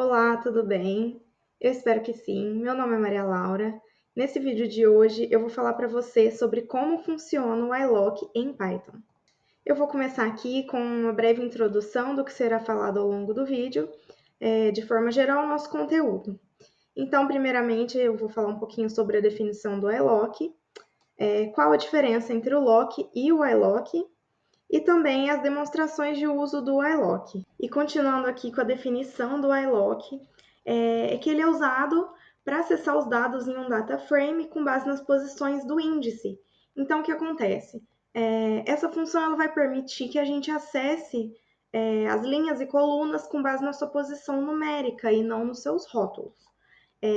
Olá, tudo bem? Eu espero que sim. Meu nome é Maria Laura. Nesse vídeo de hoje, eu vou falar para você sobre como funciona o iLock em Python. Eu vou começar aqui com uma breve introdução do que será falado ao longo do vídeo, de forma geral, o nosso conteúdo. Então, primeiramente, eu vou falar um pouquinho sobre a definição do iLock, qual a diferença entre o lock e o iLock, e também as demonstrações de uso do iLock. E continuando aqui com a definição do iLock, é que ele é usado para acessar os dados em um data frame com base nas posições do índice. Então, o que acontece? Essa função ela vai permitir que a gente acesse as linhas e colunas com base na sua posição numérica e não nos seus rótulos.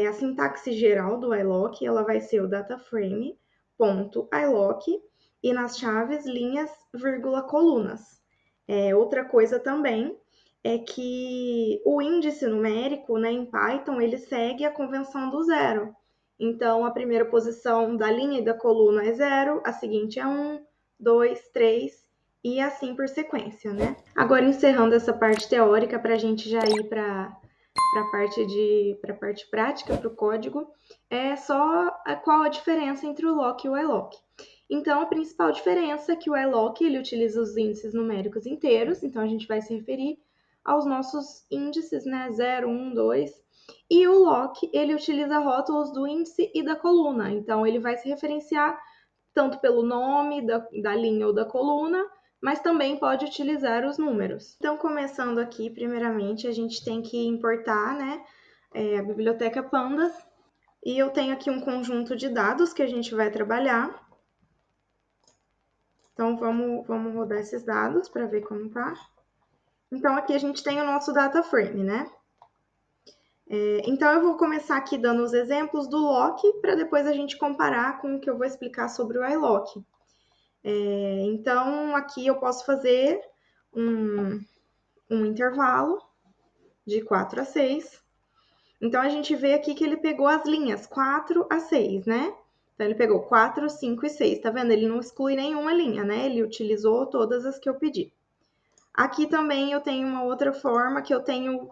A sintaxe geral do iLock ela vai ser o dataframe.iLock e nas chaves linhas, vírgula, colunas. Outra coisa também é que o índice numérico, né, em Python, ele segue a convenção do zero. Então, a primeira posição da linha e da coluna é zero, a seguinte é 1, 2, 3 e assim por sequência, né? Agora, encerrando essa parte teórica, para a gente já ir para a parte prática, para o código, é só qual a diferença entre o lock e o iLock. Então, a principal diferença é que o iLock ele utiliza os índices numéricos inteiros, então a gente vai se referir aos nossos índices, né, 0, 1, 2, e o lock ele utiliza rótulos do índice e da coluna, então ele vai se referenciar tanto pelo nome da linha ou da coluna, mas também pode utilizar os números. Então, começando aqui, primeiramente, a gente tem que importar, né, a biblioteca Pandas, e eu tenho aqui um conjunto de dados que a gente vai trabalhar. Então, vamos rodar esses dados para ver como tá. Então, aqui a gente tem o nosso data frame, né? Então, eu vou começar aqui dando os exemplos do lock, para depois a gente comparar com o que eu vou explicar sobre o iLock. Então, aqui eu posso fazer um intervalo de 4 a 6. Então, a gente vê aqui que ele pegou as linhas 4 a 6, né? Então, ele pegou 4, 5 e 6, tá vendo? Ele não exclui nenhuma linha, né? Ele utilizou todas as que eu pedi. Aqui também eu tenho uma outra forma que eu tenho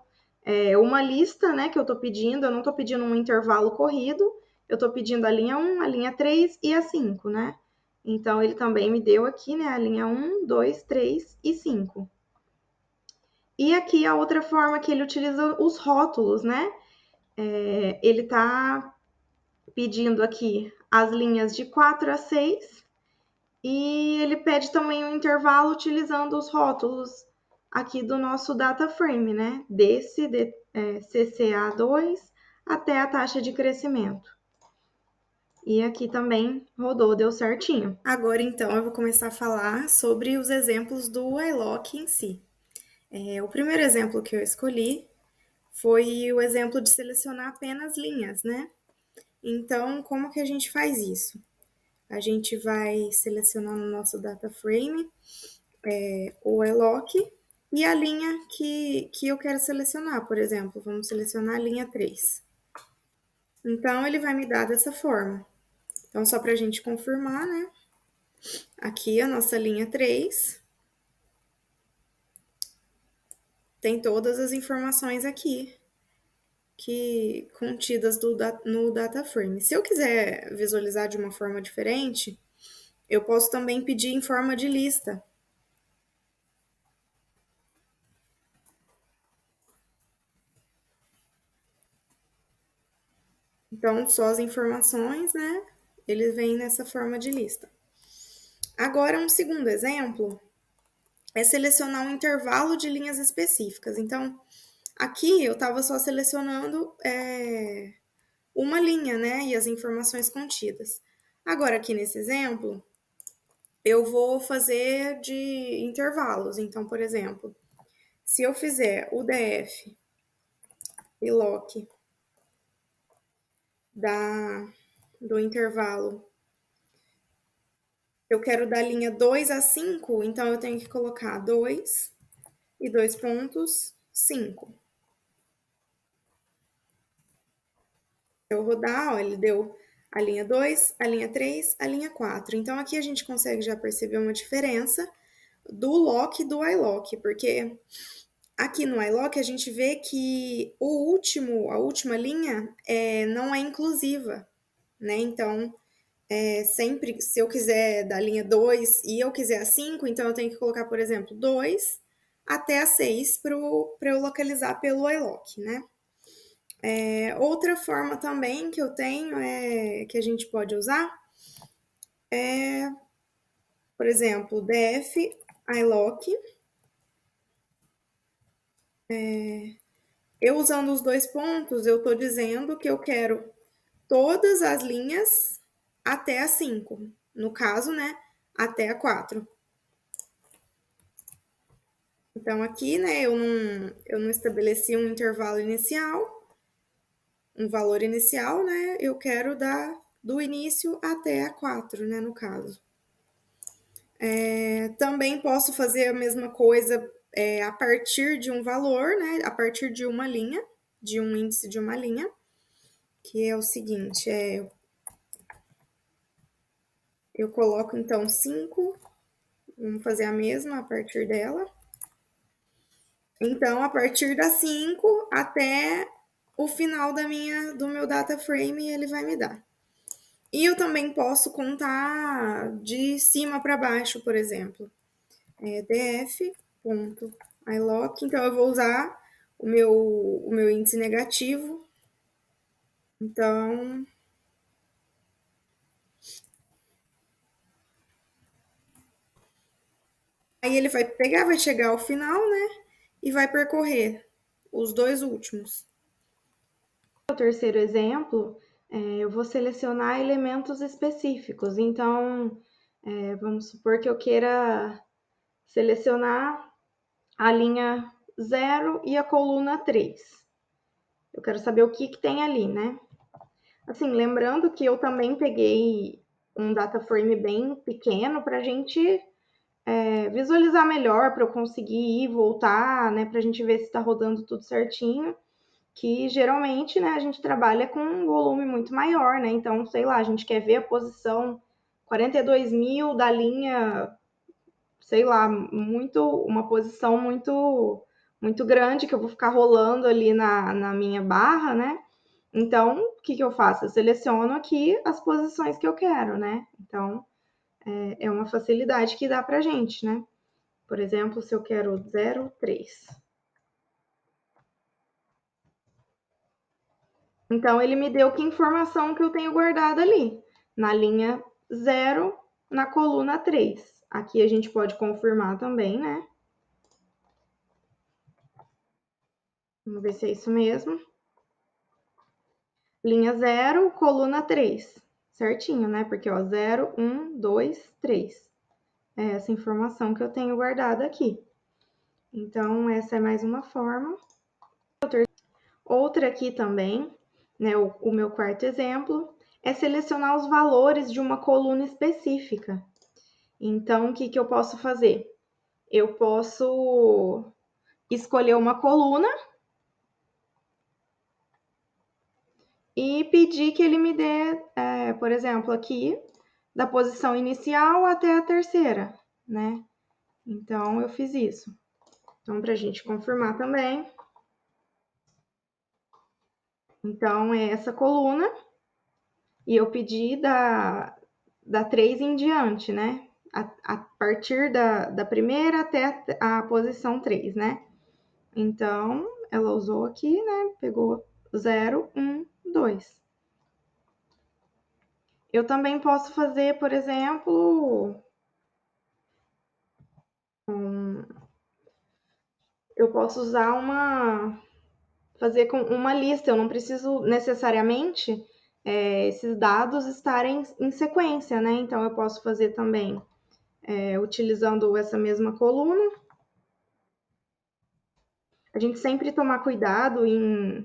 uma lista, né, que eu tô pedindo. Eu não tô pedindo um intervalo corrido, eu tô pedindo a linha 1, a linha 3 e a 5, né? Então, ele também me deu aqui, né, a linha 1, 2, 3 e 5. E aqui a outra forma que ele utiliza os rótulos, né? Ele tá pedindo aqui as linhas de 4 a 6 e ele pede também um intervalo utilizando os rótulos aqui do nosso data frame, né? Desse CCA2 até a taxa de crescimento. E aqui também rodou, deu certinho. Agora, então, eu vou começar a falar sobre os exemplos do iLock em si. O primeiro exemplo que eu escolhi foi o exemplo de selecionar apenas linhas, né? Então, como que a gente faz isso? A gente vai selecionar no nosso data frame o iLock e a linha que eu quero selecionar, por exemplo, vamos selecionar a linha 3. Então, ele vai me dar dessa forma. Então, só para a gente confirmar, né? Aqui a nossa linha 3 tem todas as informações aqui contidas no data frame. Se eu quiser visualizar de uma forma diferente, eu posso também pedir em forma de lista. Então, só as informações, né? Eles vêm nessa forma de lista. Agora, um segundo exemplo é selecionar um intervalo de linhas específicas. Então, aqui eu estava só selecionando uma linha, né? E as informações contidas. Agora, aqui nesse exemplo, eu vou fazer de intervalos. Então, por exemplo, se eu fizer o df e lock do intervalo, eu quero da linha 2 a 5, então eu tenho que colocar 2 e 2 pontos, 5. Eu rodar, ó, ele deu a linha 2, a linha 3, a linha 4. Então, aqui a gente consegue já perceber uma diferença do lock e do iLock, porque Aqui no iLock a gente vê que a última linha não é inclusiva, né? Então, sempre, se eu quiser da linha 2 e eu quiser a 5, então eu tenho que colocar, por exemplo, 2 até a 6 para eu localizar pelo iLock, né? Outra forma também que eu tenho que a gente pode usar é, por exemplo, df iLock. Eu usando os dois pontos, eu estou dizendo que eu quero todas as linhas até a 5. No caso, né, até a 4. Então, aqui, né, eu não estabeleci um intervalo inicial, um valor inicial, né, eu quero do início até a 4, né, no caso. Também posso fazer a mesma coisa a partir de um valor, né, a partir de uma linha, de um índice de uma linha, que é o seguinte, eu coloco então 5, vamos fazer a mesma a partir dela. Então, a partir das 5 até o final do meu data frame, ele vai me dar. E eu também posso contar de cima para baixo, por exemplo. df.ilock. Então, eu vou usar o meu índice negativo. Então, aí ele vai pegar, vai chegar ao final, né? E vai percorrer os dois últimos. O terceiro exemplo, eu vou selecionar elementos específicos. Então, vamos supor que eu queira selecionar a linha 0 e a coluna 3. Eu quero saber o que tem ali, né? Assim, lembrando que eu também peguei um data frame bem pequeno para a gente visualizar melhor, para eu conseguir ir e voltar, né? Para a gente ver se está rodando tudo certinho. Que geralmente, né, a gente trabalha com um volume muito maior, né? Então, sei lá, a gente quer ver a posição 42.000 da linha, sei lá, uma posição muito grande que eu vou ficar rolando ali na minha barra, né? Então, o que eu faço? Eu seleciono aqui as posições que eu quero, né? Então, é uma facilidade que dá pra gente, né? Por exemplo, se eu quero 0,3. Então, ele me deu que informação que eu tenho guardada ali, na linha 0, na coluna 3. Aqui a gente pode confirmar também, né? Vamos ver se é isso mesmo. Linha 0, coluna 3. Certinho, né? Porque, ó, 0, 1, 2, 3. É essa informação que eu tenho guardada aqui. Então, essa é mais uma forma. Outra aqui também, né? O meu quarto exemplo é selecionar os valores de uma coluna específica. Então, o que eu posso fazer? Eu posso escolher uma coluna e pedir que ele me dê, por exemplo, aqui, da posição inicial até a terceira, né? Então, eu fiz isso. Então, para a gente confirmar também. Então, é essa coluna. E eu pedi da 3 em diante, né? A partir da primeira até a posição 3, né? Então, ela usou aqui, né? Pegou 0, 1, 2. Eu também posso fazer, por exemplo, eu posso usar fazer com uma lista. Eu não preciso necessariamente esses dados estarem em sequência, né? Então, eu posso fazer também utilizando essa mesma coluna. A gente sempre tomar cuidado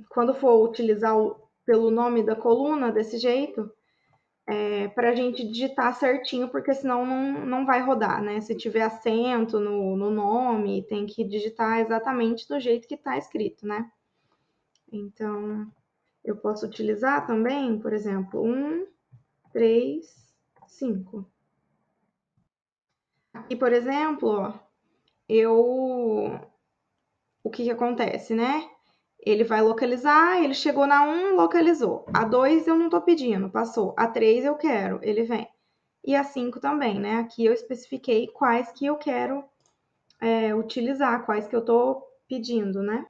quando for utilizar pelo nome da coluna desse jeito, para a gente digitar certinho, porque senão não vai rodar, né? Se tiver acento no nome, tem que digitar exatamente do jeito que está escrito, né? Então, eu posso utilizar também, por exemplo, 1, 3, 5. Aqui, por exemplo, ó, eu o que acontece, né? Ele vai localizar, ele chegou na 1, localizou. A 2 eu não tô pedindo, passou. A 3 eu quero, ele vem. E a 5 também, né? Aqui eu especifiquei quais que eu quero utilizar, quais que eu tô pedindo, né?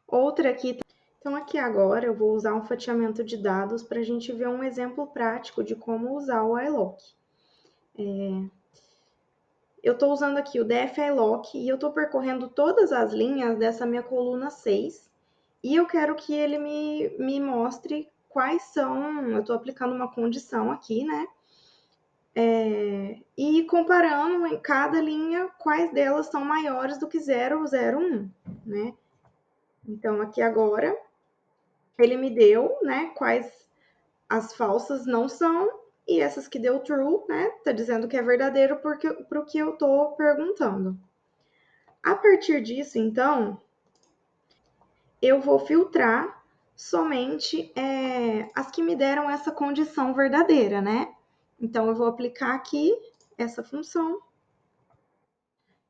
Outra aqui. Então, aqui agora eu vou usar um fatiamento de dados para a gente ver um exemplo prático de como usar o iLock. Eu estou usando aqui o DF iLock e eu estou percorrendo todas as linhas dessa minha coluna 6 e eu quero que ele me mostre quais são. Eu estou aplicando uma condição aqui, né? E comparando em cada linha quais delas são maiores do que 0, 0, 1, né? Então, aqui agora, ele me deu, né, quais as falsas não são, e essas que deu true, né, tá dizendo que é verdadeiro pro que eu tô perguntando. A partir disso, então, eu vou filtrar somente as que me deram essa condição verdadeira, né? Então, eu vou aplicar aqui essa função.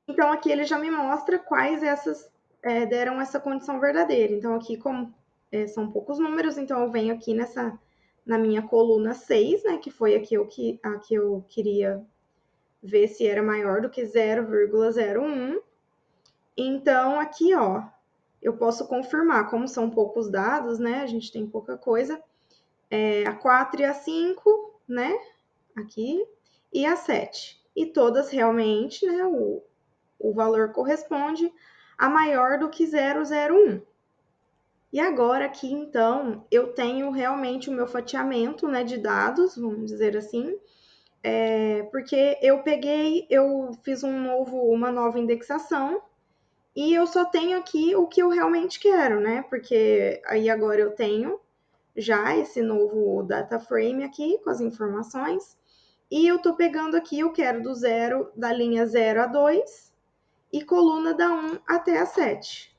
Então, aqui ele já me mostra quais essas deram essa condição verdadeira. Então, aqui, como são poucos números, então eu venho aqui na minha coluna 6, né, que foi a que eu queria ver se era maior do que 0,01. Então, aqui, ó, eu posso confirmar, como são poucos dados, né, a gente tem pouca coisa, a 4 e a 5, né, aqui, e a 7. E todas realmente, né, o valor corresponde a maior do que 001. E agora aqui, então, eu tenho realmente o meu fatiamento, né, de dados, vamos dizer assim, porque eu fiz uma nova indexação e eu só tenho aqui o que eu realmente quero, né? Porque aí agora eu tenho já esse novo data frame aqui com as informações e eu tô pegando aqui, eu quero da linha 0 a 2 e coluna da 1 até a 7.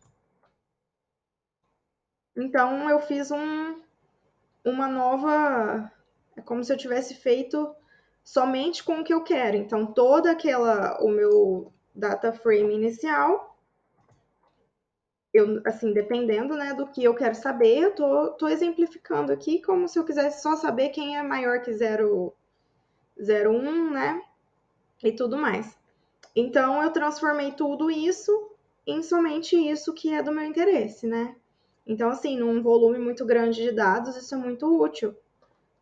Então eu fiz uma nova. É como se eu tivesse feito somente com o que eu quero. Então, o meu data frame inicial, eu, assim, dependendo, né, do que eu quero saber, eu tô exemplificando aqui como se eu quisesse só saber quem é maior que 0,01, né, e tudo mais. Então, eu transformei tudo isso em somente isso que é do meu interesse, né? Então, assim, num volume muito grande de dados, isso é muito útil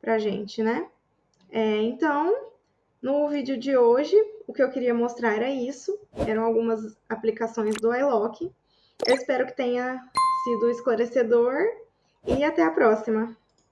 pra gente, né? Então, no vídeo de hoje, o que eu queria mostrar era isso. Eram algumas aplicações do iLock. Eu espero que tenha sido esclarecedor e até a próxima!